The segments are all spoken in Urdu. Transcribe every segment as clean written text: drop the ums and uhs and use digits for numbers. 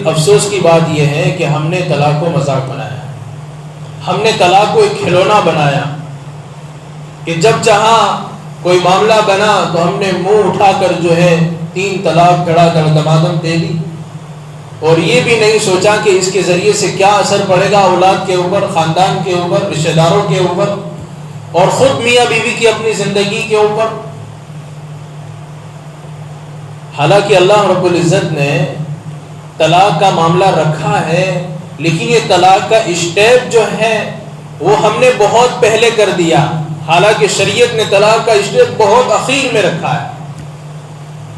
افسوس کی بات یہ ہے کہ ہم نے طلاق کو مذاق بنایا، ہم نے طلاق کو ایک کھلونا بنایا کہ جب چاہا کوئی معاملہ بنا تو ہم نے منہ اٹھا کر جو ہے 3 طلاق گڑا کر دمادم دے دی، اور یہ بھی نہیں سوچا کہ اس کے ذریعے سے کیا اثر پڑے گا اولاد کے اوپر، خاندان کے اوپر، رشتہ داروں کے اوپر، اور خود میاں بیوی کی اپنی زندگی کے اوپر۔ حالانکہ اللہ رب العزت نے طلاق کا معاملہ رکھا ہے، لیکن یہ طلاق کا اسٹیپ جو ہے وہ ہم نے بہت پہلے کر دیا، حالانکہ شریعت نے طلاق کا اسٹیپ بہت اخیر میں رکھا ہے،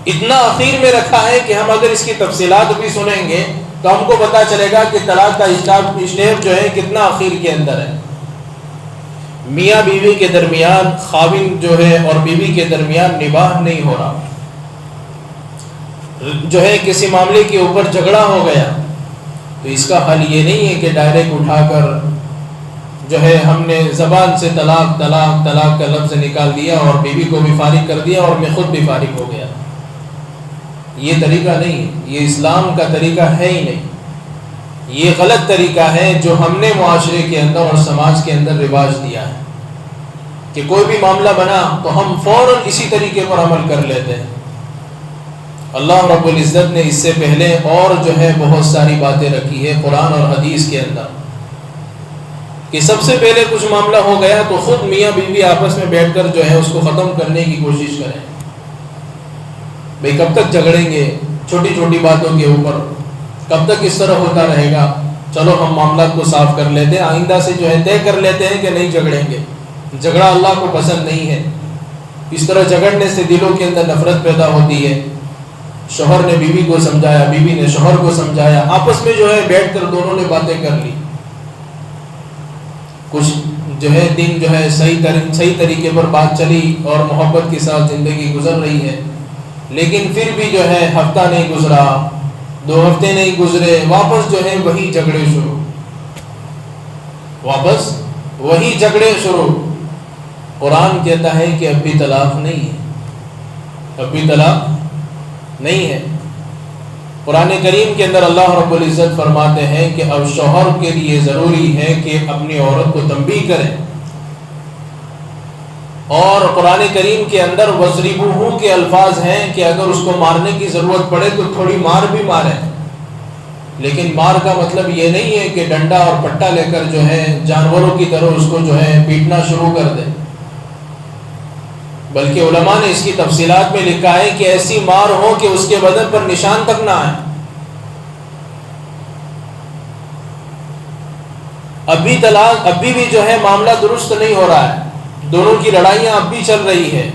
اتنا اخیر میں رکھا ہے کہ ہم اگر اس کی تفصیلات بھی سنیں گے تو ہم کو پتہ چلے گا کہ طلاق کا اسٹیپ جو ہے کتنا اخیر کے اندر ہے۔ میاں بیوی کے درمیان، خاوند جو ہے اور بیوی کے درمیان نباہ نہیں ہو رہا، جو ہے کسی معاملے کے اوپر جھگڑا ہو گیا تو اس کا حل یہ نہیں ہے کہ ڈائریکٹ اٹھا کر جو ہے ہم نے زبان سے طلاق طلاق طلاق کا لفظ نکال دیا اور بیوی کو بھی فارغ کر دیا اور میں خود بھی فارغ ہو گیا۔ یہ طریقہ نہیں ہے، یہ اسلام کا طریقہ ہے ہی نہیں، یہ غلط طریقہ ہے جو ہم نے معاشرے کے اندر اور سماج کے اندر رواج دیا ہے کہ کوئی بھی معاملہ بنا تو ہم فوراً اسی طریقے پر عمل کر لیتے ہیں۔ اللہ رب العزت نے اس سے پہلے اور جو ہے بہت ساری باتیں رکھی ہے قرآن اور حدیث کے اندر کہ سب سے پہلے کچھ معاملہ ہو گیا تو خود میاں بیوی آپس میں بیٹھ کر جو ہے اس کو ختم کرنے کی کوشش کریں۔ بھئی کب تک جھگڑیں گے چھوٹی چھوٹی باتوں کے اوپر، کب تک اس طرح ہوتا رہے گا، چلو ہم معاملات کو صاف کر لیتے ہیں، آئندہ سے جو ہے طے کر لیتے ہیں کہ نہیں جھگڑیں گے۔ جھگڑا اللہ کو پسند نہیں ہے، اس طرح جھگڑنے سے دلوں کے اندر نفرت پیدا ہوتی ہے۔ شوہر نے بیوی کو سمجھایا، بیوی نے شوہر کو سمجھایا، آپس میں جو ہے بیٹھ کر دونوں نے باتیں کر لی، کچھ جو ہے دن جو ہے صحیح طریقے پر بات چلی اور محبت کے ساتھ زندگی گزر رہی ہے، لیکن پھر بھی جو ہے ہفتہ نہیں گزرا، 2 ہفتے نہیں گزرے، واپس جو ہے وہی جھگڑے شروع، واپس وہی جھگڑے شروع۔ قرآن کہتا ہے کہ اب بھی طلاق نہیں ہے، اب بھی طلاق نہیں ہے۔ قرآن کریم کے اندر اللہ رب العزت فرماتے ہیں کہ اب شوہر کے لیے ضروری ہے کہ اپنی عورت کو تنبیہ کرے، اور قرآن کریم کے اندر وَاضْرِبُوهُ کے الفاظ ہیں کہ اگر اس کو مارنے کی ضرورت پڑے تو تھوڑی مار بھی مارے، لیکن مار کا مطلب یہ نہیں ہے کہ ڈنڈا اور پٹا لے کر جو ہے جانوروں کی طرح اس کو جو ہے پیٹنا شروع کر دے، بلکہ علماء نے اس کی تفصیلات میں لکھا ہے کہ ایسی مار ہو کہ اس کے بدن پر نشان تک نہ آئے۔ ابھی بھی جو ہے معاملہ درست نہیں ہو رہا ہے، دونوں کی لڑائیاں اب بھی چل رہی ہے۔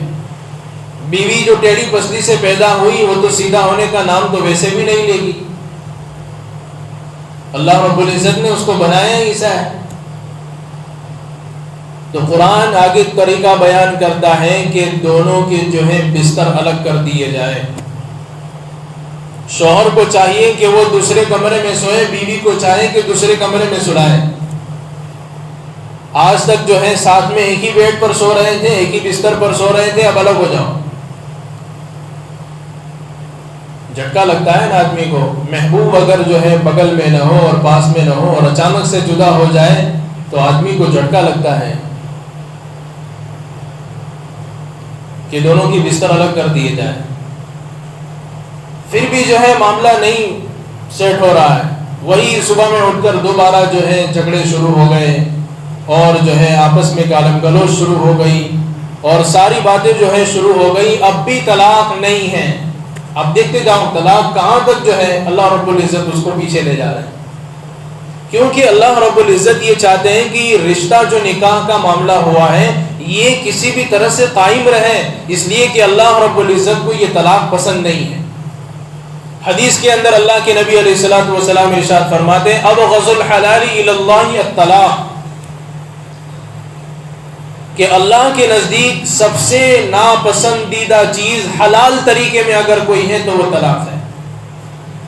بیوی جو ٹیڑھی پسلی سے پیدا ہوئی وہ تو سیدھا ہونے کا نام تو ویسے بھی نہیں لے گی، اللہ رب العزت نے اس کو بنایا ہی ایسا ہے۔ تو قرآن آگے طریقہ بیان کرتا ہے کہ دونوں کے جو ہے بستر الگ کر دیے جائے۔ شوہر کو چاہیے کہ وہ دوسرے کمرے میں سوئے، بیوی کو چاہیے کہ دوسرے کمرے میں سلائے۔ آج تک جو ہے ساتھ میں ایک ہی بیڈ پر سو رہے تھے، ایک ہی بستر پر سو رہے تھے، اب الگ ہو جاؤ۔ جھٹکا لگتا ہے نا آدمی کو، محبوب اگر جو ہے بغل میں نہ ہو اور پاس میں نہ ہو اور اچانک سے جدا ہو جائے تو آدمی کو جھٹکا لگتا ہے کہ دونوں کی بستر الگ کر دیے جائیں۔ پھر بھی جو ہے معاملہ نہیں سیٹ ہو رہا ہے، وہی صبح میں اٹھ کر دوبارہ جو ہے جھگڑے شروع ہو گئے اور جو ہے آپس میں گالم گلوچ شروع ہو گئی اور ساری باتیں جو ہے شروع ہو گئی۔ اب بھی طلاق نہیں ہے، اب دیکھتے جاؤ طلاق کہاں تک جو ہے اللہ رب العزت اس کو پیچھے لے جا رہے ہیں، کیونکہ اللہ رب العزت یہ چاہتے ہیں کہ رشتہ جو نکاح کا معاملہ ہوا ہے یہ کسی بھی طرح سے قائم رہے، اس لیے کہ اللہ رب العزت کو یہ طلاق پسند نہیں ہے۔ حدیث کے اندر اللہ کے نبی علیہ الصلوۃ والسلام ارشاد فرماتے ہیں ابغض الحلال الی اللہ الطلاق، کہ اللہ کے نزدیک سب سے ناپسندیدہ چیز حلال طریقے میں اگر کوئی ہے تو وہ طلاق ہے۔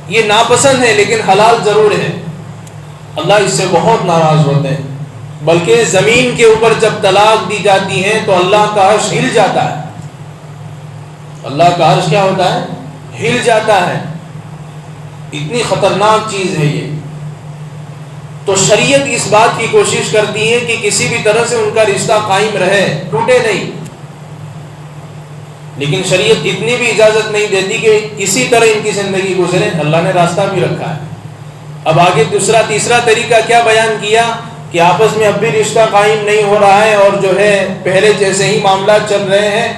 یہ ناپسند ہے لیکن حلال ضرور ہے، اللہ اس سے بہت ناراض ہوتے ہیں، بلکہ زمین کے اوپر جب طلاق دی جاتی ہے تو اللہ کا عرش ہل جاتا ہے، اللہ کا عرش کیا ہوتا ہے؟ ہل جاتا ہے۔ اتنی خطرناک چیز ہے یہ. تو شریعت اس بات کی کوشش کرتی ہے کہ کسی بھی طرح سے ان کا رشتہ قائم رہے، ٹوٹے نہیں. لیکن شریعت اتنی بھی اجازت نہیں دیتی کہ اسی طرح ان کی زندگی گزرے. اللہ نے راستہ بھی رکھا ہے. اب آگے تیسرا طریقہ کیا بیان کیا کہ آپس میں اب بھی رشتہ قائم نہیں ہو رہا ہے اور جو ہے پہلے جیسے ہی معاملات چل رہے ہیں،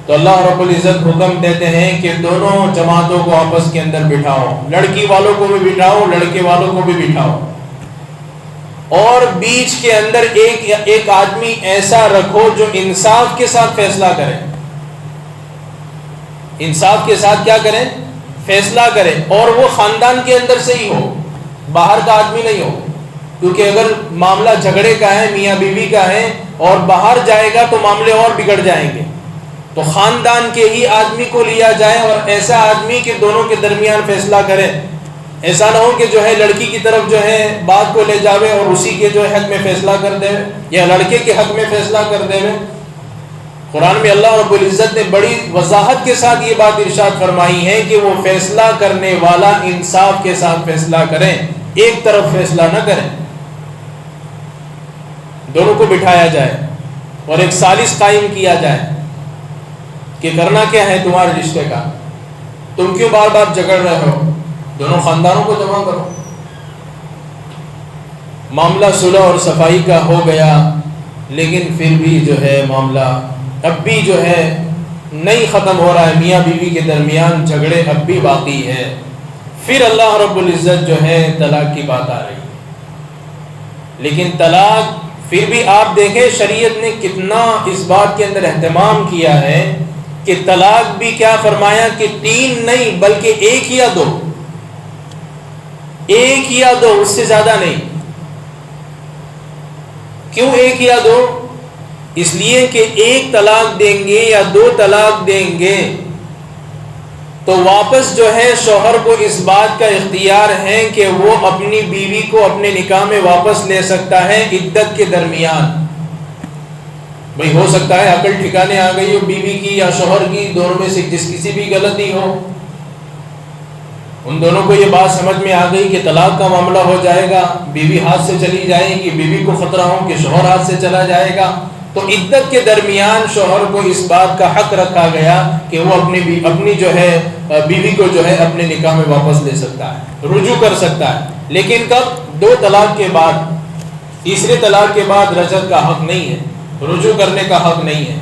تو اللہ رب العزت حکم دیتے ہیں کہ دونوں جماعتوں کو آپس کے اندر بٹھاؤ، لڑکی والوں کو بھی بٹھاؤ، لڑکے والوں کو بھی بٹھاؤ، اور بیچ کے اندر ایک آدمی ایسا رکھو جو انصاف کے ساتھ فیصلہ کرے. انصاف کے ساتھ کیا کریں؟ فیصلہ کرے، اور وہ خاندان کے اندر سے ہی ہو، باہر کا آدمی نہیں ہو. کیونکہ اگر معاملہ جھگڑے کا ہے، میاں بیوی کا ہے، اور باہر جائے گا تو معاملے اور بگڑ جائیں گے. تو خاندان کے ہی آدمی کو لیا جائے، اور ایسا آدمی کہ دونوں کے درمیان فیصلہ کرے. ایسا نہ ہو کہ جو ہے لڑکی کی طرف جو ہے بات کو لے جاوے اور اسی کے جو ہے حق میں فیصلہ کر دے، یا لڑکے کے حق میں فیصلہ کر دے. قرآن میں اللہ رب العزت نے بڑی وضاحت کے ساتھ یہ بات ارشاد فرمائی ہے کہ وہ فیصلہ کرنے والا انصاف کے ساتھ فیصلہ کریں، ایک طرف فیصلہ نہ کریں. دونوں کو بٹھایا جائے اور ایک ثالث قائم کیا جائے کہ کرنا کیا ہے تمہارے رشتے کا، تم کیوں بار بار جھگڑ رہے ہو، دونوں خاندانوں کو جمع کرو. معاملہ صلح اور صفائی کا ہو گیا، لیکن پھر بھی جو ہے معاملہ اب بھی جو ہے نہیں ختم ہو رہا ہے، میاں بیوی کے درمیان جھگڑے اب بھی باقی ہے. پھر اللہ رب العزت جو ہے طلاق کی بات آ رہی ہے. لیکن طلاق پھر بھی آپ دیکھیں شریعت نے کتنا اس بات کے اندر اہتمام کیا ہے کہ طلاق بھی کیا فرمایا کہ 3 نہیں بلکہ 1 یا 2، 1 یا 2، اس سے زیادہ نہیں. کیوں 1 یا 2؟ اس لیے کہ 1 طلاق دیں گے یا 2 طلاق دیں گے تو واپس جو ہے شوہر کو اس بات کا اختیار ہے کہ وہ اپنی بیوی کو اپنے نکاح میں واپس لے سکتا ہے عدت کے درمیان. بھئی ہو سکتا ہے عقل ٹھکانے آ گئی ہو بیوی کی یا شوہر کی، دونوں میں سے کسی بھی غلطی ہو، ان دونوں کو یہ بات سمجھ میں آ گئی کہ طلاق کا معاملہ ہو جائے گا، بیوی ہاتھ سے چلی جائے گی، بیوی کو خطرہ ہو کہ شوہر ہاتھ سے چلا جائے گا، تو عدت کے درمیان شوہر کو اس بات کا حق رکھا گیا کہ وہ اپنی جو ہے بیوی کو جو ہے اپنے نکاح میں واپس لے سکتا ہے، رجوع کر سکتا ہے. لیکن کب؟ 2 طلاق کے بعد. تیسرے طلاق کے بعد رجعت کا حق نہیں ہے، رجوع کرنے کا حق نہیں ہے.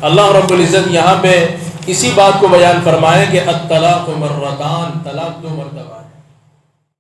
اللہ رب العزت یہاں پہ اسی بات کو بیان فرمائے کہ الطلاق مرتان، طلاق 2 مرتبہ.